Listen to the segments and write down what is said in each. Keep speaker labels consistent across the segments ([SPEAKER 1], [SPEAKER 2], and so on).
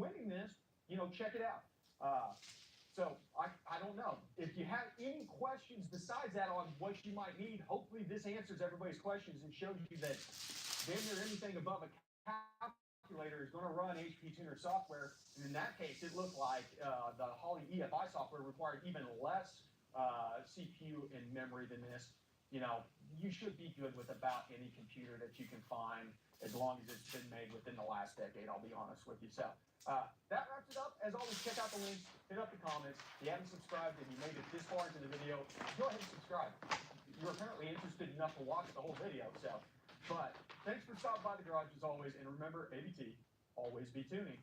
[SPEAKER 1] winning this, check it out. So I don't know. If you have any questions besides that on what you might need, hopefully this answers everybody's questions and shows you that damn near anything above a calculator is going to run HP Tuner software. And in that case, it looked like the Holly EFI software required even less CPU and memory than this. You should be good with about any computer that you can find as long as it's been made within the last decade, I'll be honest with you. So that wraps it up. As always, check out the links, hit up the comments. If you haven't subscribed and you made it this far into the video, go ahead and subscribe. You're apparently interested enough to watch the whole video. But thanks for stopping by the garage as always. And remember, ABT, always be tuning.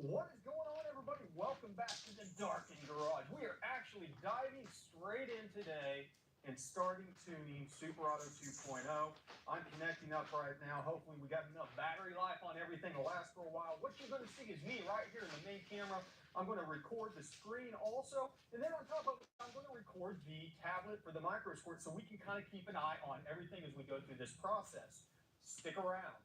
[SPEAKER 1] What is going on, everybody? Welcome back to the Darkened Garage. We are actually diving straight in today and starting tuning Super Auto 2.0. I'm connecting up right now. Hopefully we got enough battery life on everything to last for a while. What you're going to see is me right here in the main camera. I'm going to record the screen also. And then on top of it, I'm going to record the tablet for the micro squirt so we can kind of keep an eye on everything as we go through this process. Stick around.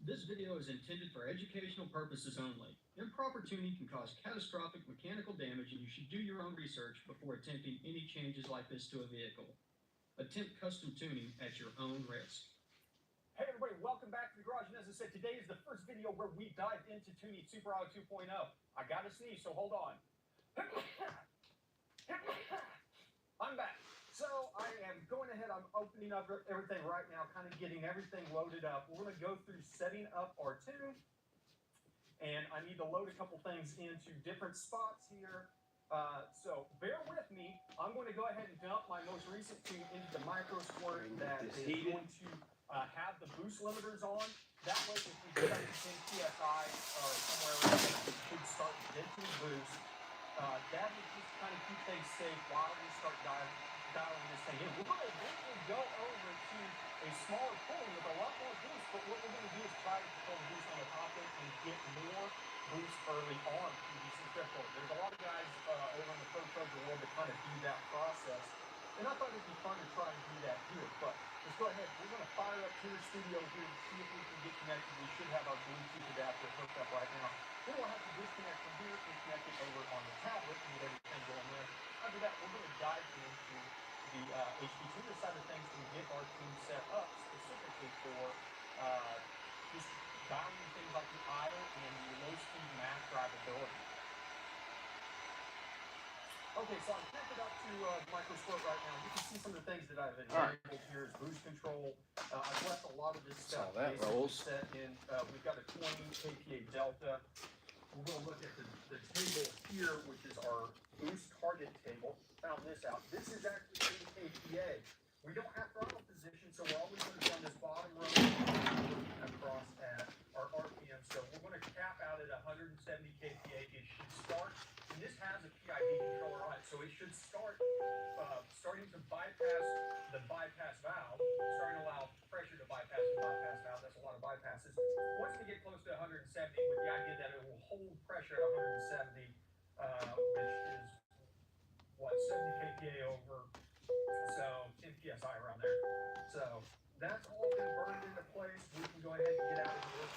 [SPEAKER 1] This video is intended for educational purposes only. Improper tuning can cause catastrophic mechanical damage, and you should do your own research before attempting any changes like this to a vehicle. Attempt custom tuning at your own risk. Hey everybody, welcome back to the garage. And as I said, today is the first video where we dive into tuning Super Auto 2.0. I got to sneeze, so hold on. I'm back. So I am going ahead, I'm opening up everything right now, kind of getting everything loaded up. We're going to go through setting up our tune, and I need to load a couple things into different spots here. So bear with me. I'm going to go ahead and dump my most recent tune into the micro squirt that is going to have the boost limiters on. That way, if we get up to 10 PSI or somewhere around there, we should start venting boost. That will just kind of keep things safe while we start dialing this thing in. We're going to eventually go over to a smaller pulling with a lot more boost, but what we're going to do is try to control the boost on the top end and get more boost early on through these centrifugal. There's a lot of guys over in the pro trailer world that kind of do that process, and I thought it'd be fun to try and do that here. But let's go ahead. We're going to fire up to the studio here and see if we can get connected. We should have our Bluetooth adapter hooked up right now. Then we'll have to disconnect from here and connect it over on the tablet and get everything going there. After that, we're going to dive into the HP Tuner side of things and get our tune set up specifically for just dialing things like the idle and the low-speed max drivability. Okay, so I'm connected up to the micro squirt right now. You can see some of the things that I've enabled here is boost control. I've left a lot of this stuff basically set in. We've got a 20 kPa delta. We're going to look at the table here, which is our boost target table. Found this out. This is actually 80 kPa. We don't have throttle position, so we're always going to be on this bottom row across at our RPM. So we're going to cap out at 170 kPa. It should start, and this has a PID controller on it, so it should start starting to bypass the bypass valve, starting to allow pressure to bypass the bypass valve. That's a lot of bypasses. Once we get close to 170, with the idea that it will hold pressure at 170, which is what, 70 kPa over, so 10 PSI around there. So that's all converted into place. We can go ahead and get out of here.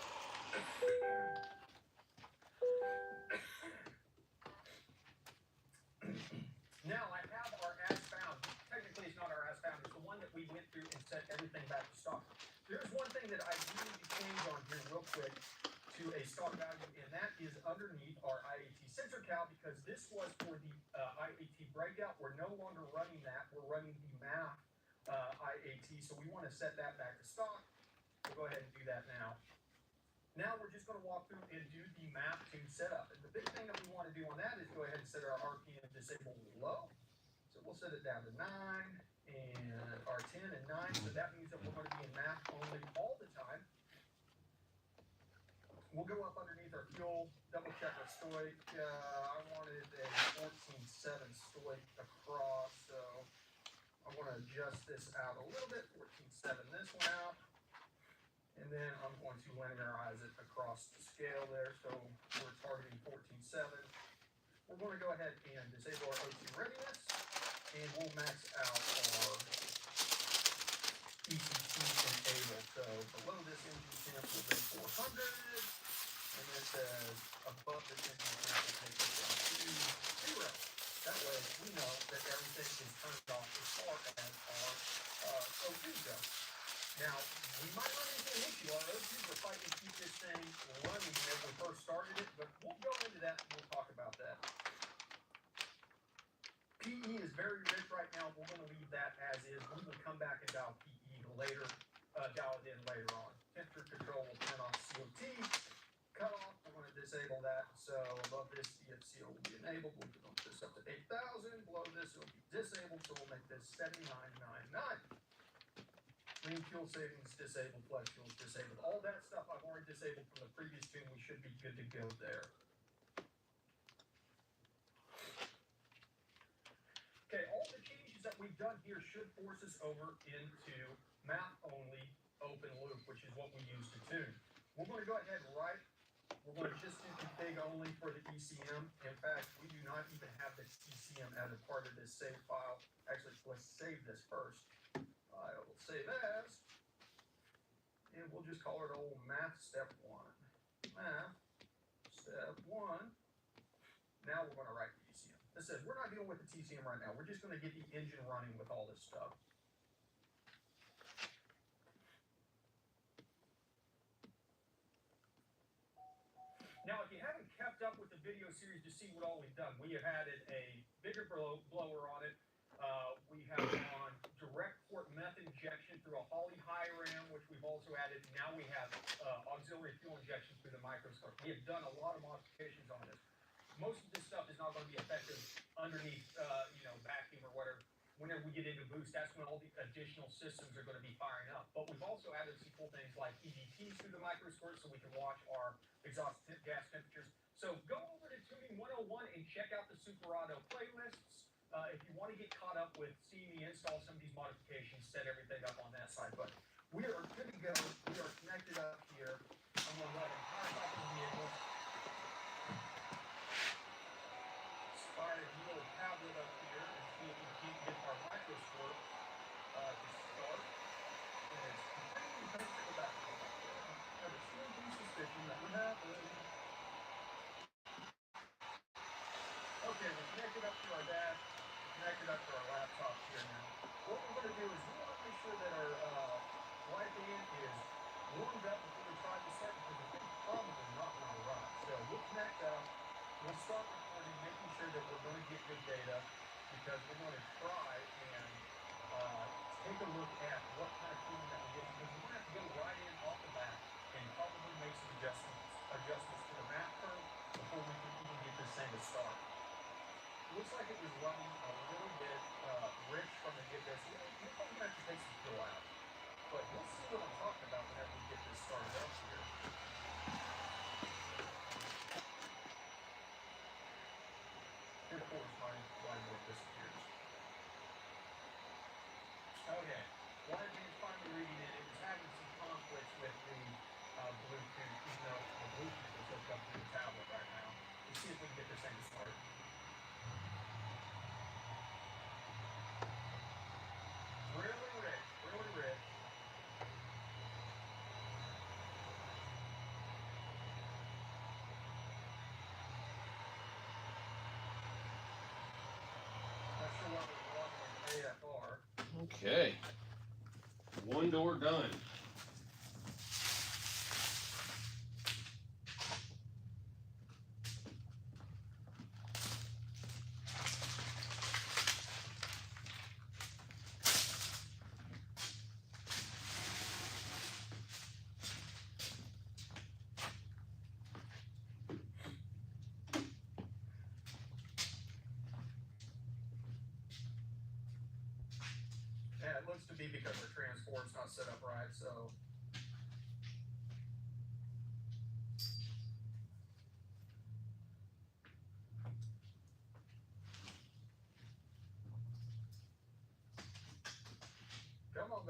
[SPEAKER 1] Now I have our as found. Technically it's not our as found, it's the one that we went through and set everything back to stock. There's one thing that I do need to change on here real quick to a stock value, and that is underneath our IAT sensor cal, because this was for the IAT breakout. We're no longer running that. We're running the MAP IAT, so we want to set that back to stock. We'll go ahead and do that now. Now we're just going to walk through and do the map tune setup. And the big thing that we want to do on that is go ahead and set our RPM disable low. So we'll set it down to 9 and our 10 and 9. So that means that we're going to be in map only all the time. our fuel, double check our stoic. I wanted a 14.7 stoic across, so I want to adjust this out a little bit. 14.7 this one out. And then I'm going to linearize it across the scale there. So we're targeting 14.7. We're going to go ahead and disable our O2 readiness. And we'll max out our ECT enable. So below this engine temp will be 400. And it says above this engine temp will take it down to 0. That way we know that everything is turned off as far as our O2 goes. Now, we might run into an issue. Our O2s are fighting to keep this thing running when we first started it, but we'll go into that and we'll talk about that. PE is very rich right now. We're going to leave that as is. We will come back and dial PE later, dial it in later on. Temperature control will turn off COT. Cut off, we're going to disable that. So above this, CFCO will be enabled. We'll bump this up to 8,000. Below this, it will be disabled. So we'll make this 7999. Clean fuel savings disabled, flex fuels disabled. All that stuff I've already disabled from the previous tune. We should be good to go there. Okay, all the changes that we've done here should force us over into map-only open loop, which is what we use to tune. We're going to go ahead and write. We're going to just do config only for the ECM. In fact, we do not even have the ECM as a part of this save file. Actually, let's save this first. I will save as, and we'll just call it old math step 1. Math step 1. Now we're going to write the ECM. This says we're not dealing with the TCM right now. We're just going to get the engine running with all this stuff. Now, if you haven't kept up with the video series to see what all we've done, we have added a bigger blower on it. We have on direct port meth injection through a Holley high ram, which we've also added. Now we have auxiliary fuel injection through the microscope. We have done a lot of modifications on this. Most of this stuff is not going to be effective underneath, vacuum or whatever. Whenever we get into boost, that's when all the additional systems are going to be firing up. But we've also added some cool things like EDTs through the microscope so we can watch our exhaust gas temperatures. So go over to Tuning 101 and check out the Superauto playlists. If you want to get caught up with seeing me install some of these modifications, set everything up on that side. But we are good to go. We are connected up here. I'm going to let it power back in the vehicle. Fire a little tablet up here and see if we can get our microscope to start. And it's completely connected to that. I have a sneaky suspicion that would happen. Okay, we're connected up to our dash. Connected up to our laptop here now. What we're going to do is we want to make sure that our light band is warmed up before we try to start because the thing's probably not going to run. So we'll connect up, we'll start recording, making sure that we're going to get good data because we're going to try and take a look at what kind of cooling that we get because we're going to have to go right in off the bat and probably make some adjustments to the map curve before we can even get this thing to start. Looks like it was running a little bit rich from the get-go. So we're probably going to have to take some fuel out. But we'll see what I'm talking about whenever we get this started up here. And of course, my whiteboard disappears. Okay. While it's finally reading it, it was having some conflicts with the Bluetooth, even though the Bluetooth is hooked up to the tablet right now. Let's see if we can get this thing to start. Really rich. Not sure why we're walking with AFR.
[SPEAKER 2] Okay. One door done.
[SPEAKER 1] Yeah, it looks to be because the transport's not set up right, so.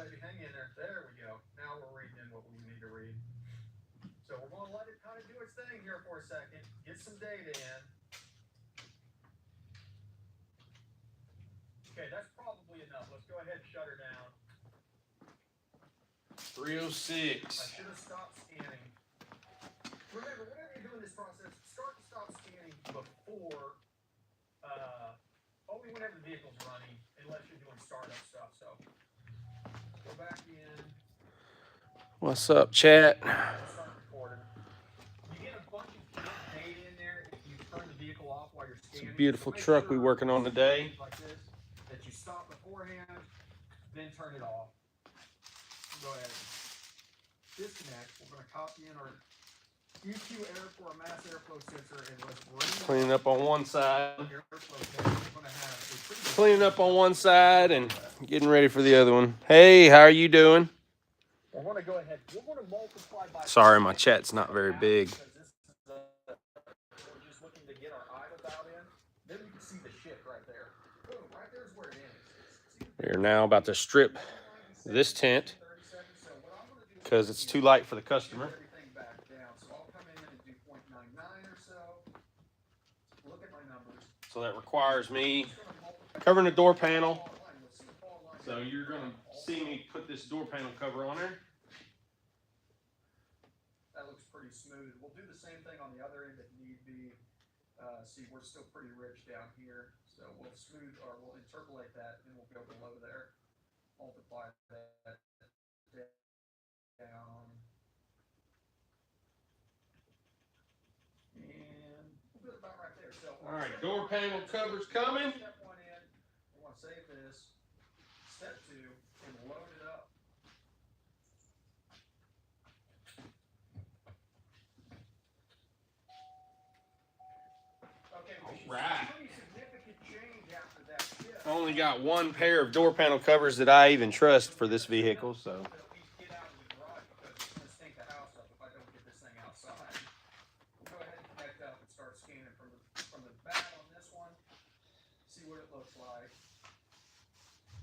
[SPEAKER 1] baby. Hang in there. There we go. Now we're reading in what we need to read. So we're going to let it kind of do its thing here for a second. Get some data in. Okay, that's probably enough. Let's go ahead and shut her down.
[SPEAKER 2] 306.
[SPEAKER 1] I should have stopped scanning. Remember, whenever you're doing this process, start and stop scanning before, only whenever the vehicle's running, unless you're doing startup stuff. So, go back in.
[SPEAKER 3] What's up, chat?
[SPEAKER 1] Start recording. You get a bunch of data in there if you turn the vehicle off while you're
[SPEAKER 3] It's a
[SPEAKER 1] scanning.
[SPEAKER 3] beautiful
[SPEAKER 1] So make
[SPEAKER 3] truck
[SPEAKER 1] sure
[SPEAKER 3] we're working on today.
[SPEAKER 1] like this, that you stop beforehand, then turn it off. Go ahead. Disconnect. We're going to copy in our EQ air for a mass airflow sensor and let's bring
[SPEAKER 3] Cleaning up on one side.
[SPEAKER 1] airflow sensor. We're going to have a pretty good
[SPEAKER 3] Cleaning up on one side and getting ready for the other one. Hey, how are you doing?
[SPEAKER 1] We're going to go ahead. We're going to multiply by.
[SPEAKER 3] Sorry, my chat's not very big.
[SPEAKER 1] Because this is, we're just looking to get our idles out in. Then we can see the shift right there. Boom, right there's where it ends.
[SPEAKER 3] We're now about to strip this tent because it's too light for the customer.
[SPEAKER 1] Everything back down. So I'll come in and do 0.99 or so. Look at my numbers.
[SPEAKER 3] So that requires me covering the door panel. So you're going to see me put this door panel cover on there.
[SPEAKER 1] That looks pretty smooth. We'll do the same thing on the other end if need be. See, we're still pretty rich down here. So we'll smooth or we'll interpolate that and we'll go below there. Multiply that down. And we'll do it about right there. So,
[SPEAKER 3] All right, door panel cover's coming.
[SPEAKER 1] Step one in. We want to save this. Step two, and load it up. Okay, we should see
[SPEAKER 3] Alright.
[SPEAKER 1] pretty significant change after that shift.
[SPEAKER 3] I only got one pair of door panel covers that I even trust for this vehicle, so.
[SPEAKER 1] At least get out of the garage because it's going to stink the house up if I don't get this thing outside. We'll go ahead and connect up and start scanning from the back on this one. See what it looks like.